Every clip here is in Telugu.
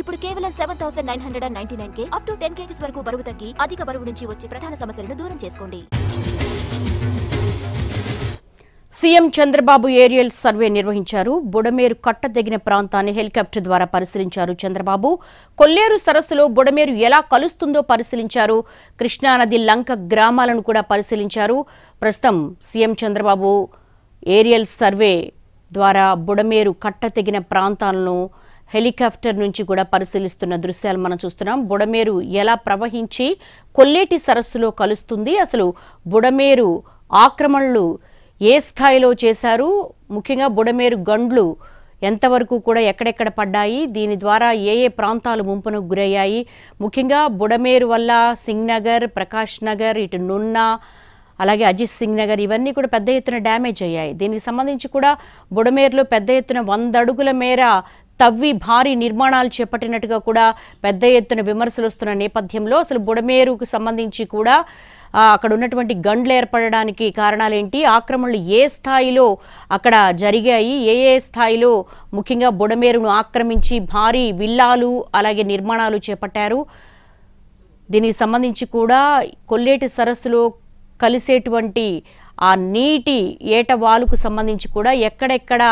ఇప్పుడు కేవలం 7999కే అప్ టు 10 kgs వరకు బరువు తగ్గి అధిక బరువు నుంచి వచ్చే ప్రధాన సమస్యలను దూరం చేసుకోండి. సీఎం చంద్రబాబు ఏరియల్ సర్వే నిర్వహించారు. బుడమేరు కట్టదగిన ప్రాంతాన్ని హెలికాప్టర్ ద్వారా పరిశీలించారు చంద్రబాబు. కొల్లేరు సరస్సులో బుడమేరు ఎలా కలుస్తుందో పరిశీలించారు. కృష్ణానది లంక గ్రామాలను కూడా పరిశీలించారు. ప్రస్తుతం సీఎం చంద్రబాబు ఏరియల్ సర్వే ద్వారా బుడమేరు కట్టతెగిన ప్రాంతాలను హెలికాప్టర్ నుంచి కూడా పరిశీలిస్తున్న దృశ్యాలు మనం చూస్తున్నాం. బుడమేరు ఎలా ప్రవహించి కొల్లేటి సరస్సులో కలుస్తుంది, అసలు బుడమేరు ఆక్రమణలు ఏ స్థాయిలో చేశారు, ముఖ్యంగా బుడమేరు గండ్లు ఎంతవరకు కూడా ఎక్కడెక్కడ పడ్డాయి, దీని ద్వారా ఏ ఏ ప్రాంతాలు ముంపునకు గురయ్యాయి, ముఖ్యంగా బుడమేరు వల్ల సింగ్ నగర్, ప్రకాష్ నగర్, ఇటు నున్నా, అలాగే అజిత్ సింగ్ నగర్ ఇవన్నీ కూడా పెద్ద ఎత్తున డ్యామేజ్ అయ్యాయి. దీనికి సంబంధించి కూడా బుడమేరులో పెద్ద ఎత్తున 100 అడుగుల మేర తవ్వి భారీ నిర్మాణాలు చేపట్టినట్టుగా కూడా పెద్ద ఎత్తున విమర్శలు వస్తున్న నేపథ్యంలో అసలు బుడమేరుకు సంబంధించి కూడా అక్కడ ఉన్నటువంటి గండ్లు ఏర్పడడానికి కారణాలేంటి, ఆక్రమణలు ఏ స్థాయిలో అక్కడ జరిగాయి, ఏ ఏ స్థాయిలో ముఖ్యంగా బుడమేరును ఆక్రమించి భారీ విల్లాలు అలాగే నిర్మాణాలు చేపట్టారు, దీనికి సంబంధించి కూడా కొల్లేటి సరస్సులో కలిసేటువంటి ఆ నీటి ఏటవాలుకు సంబంధించి కూడా ఎక్కడెక్కడ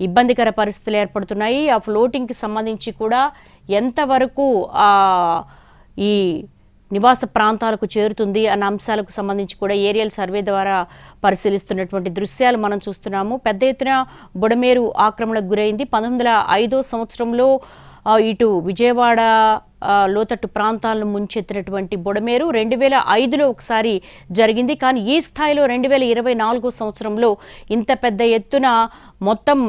ఇబ్బందికర పరిస్థితులు ఏర్పడుతున్నాయి, ఆ ఫ్లోటింగ్కి సంబంధించి కూడా ఎంతవరకు ఈ నివాస ప్రాంతాలకు చేరుతుంది అన్న అంశాలకు సంబంధించి కూడా ఏరియల్ సర్వే ద్వారా పరిశీలిస్తున్నటువంటి దృశ్యాలు మనం చూస్తున్నాము. పెద్ద ఎత్తున బుడమేరు ఆక్రమణకు గురైంది. 1905 సంవత్సరంలో ఇటు విజయవాడ లోతట్టు ప్రాంతాలను ముంచెత్తినటువంటి బుడమేరు 2005లో ఒకసారి జరిగింది. కానీ ఈ స్థాయిలో 2024 సంవత్సరంలో ఇంత పెద్ద ఎత్తున మొత్తం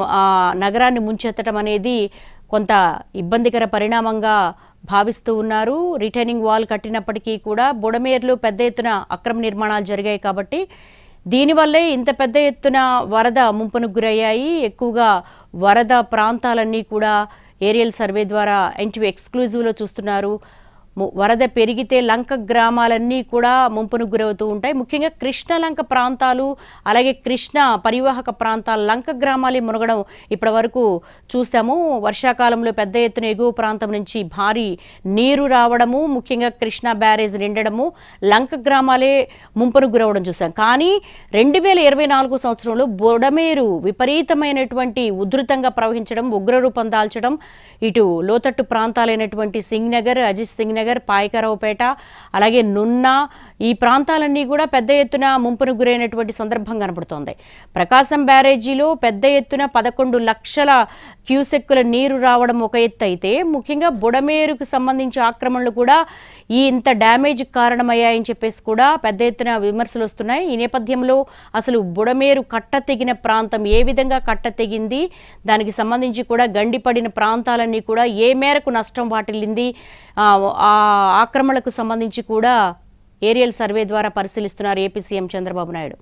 నగరాన్ని ముంచెత్తడం అనేది కొంత ఇబ్బందికర పరిణామంగా భావిస్తూ ఉన్నారు. రిటైనింగ్ వాల్ కట్టినప్పటికీ కూడా బుడమేరులో పెద్ద ఎత్తున అక్రమ నిర్మాణాలు జరిగాయి కాబట్టి దీనివల్లే ఇంత పెద్ద ఎత్తున వరద ముంపునకు గురయ్యాయి. ఎక్కువగా వరద ప్రాంతాలన్నీ కూడా ఏరియల్ సర్వే ద్వారా ఎన్టీవీ ఎక్స్క్లూజివ్లో చూస్తున్నారు. వరద పెరిగితే లంక గ్రామాలన్నీ కూడా ముంపునకు గురవుతూ ఉంటాయి. ముఖ్యంగా కృష్ణ లంక ప్రాంతాలు అలాగే కృష్ణ పరివాహక ప్రాంతాల లంక గ్రామాలే మునగడం ఇప్పటి వరకు చూసాము. వర్షాకాలంలో పెద్ద ఎత్తున ఎగువ ప్రాంతం నుంచి భారీ నీరు రావడము, ముఖ్యంగా కృష్ణా బ్యారేజ్ నిండడము, లంక గ్రామాలే ముంపునకు గురవడం చూసాం. కానీ 2024 సంవత్సరంలో బుడమేరు విపరీతమైనటువంటి ఉధృతంగా ప్రవహించడం, ఉగ్రరూపం దాల్చడం, ఇటు లోతట్టు ప్రాంతాలైనటువంటి సింగ్ నగర్, అజిత్ సింగ్ నగర్, పాయకరావుపేట అలాగే నున్నా ఈ ప్రాంతాలన్నీ కూడా పెద్ద ఎత్తున ముంపును గురైనటువంటి సందర్భం కనబడుతోంది. ప్రకాశం బ్యారేజీలో పెద్ద ఎత్తున 11 లక్షల క్యూసెక్కుల నీరు రావడం ఒక ఎత్తు అయితే, ముఖ్యంగా బుడమేరుకు సంబంధించి ఆక్రమణలు కూడా ఈ ఇంత డ్యామేజ్ కారణమయ్యాయని చెప్పేసి కూడా పెద్ద ఎత్తున విమర్శలు వస్తున్నాయి. ఈ నేపథ్యంలో అసలు బుడమేరు కట్టతెగిన ప్రాంతం ఏ విధంగా కట్టతెగింది, దానికి సంబంధించి కూడా గండిపడిన ప్రాంతాలన్నీ కూడా ఏ మేరకు నష్టం వాటిల్లింది, ఆ ఆక్రమణలకు సంబంధించి కూడా ఏరియల్ సర్వే ద్వారా పరిశీలిస్తున్నారు ఏపీ సీఎం చంద్రబాబు నాయుడు.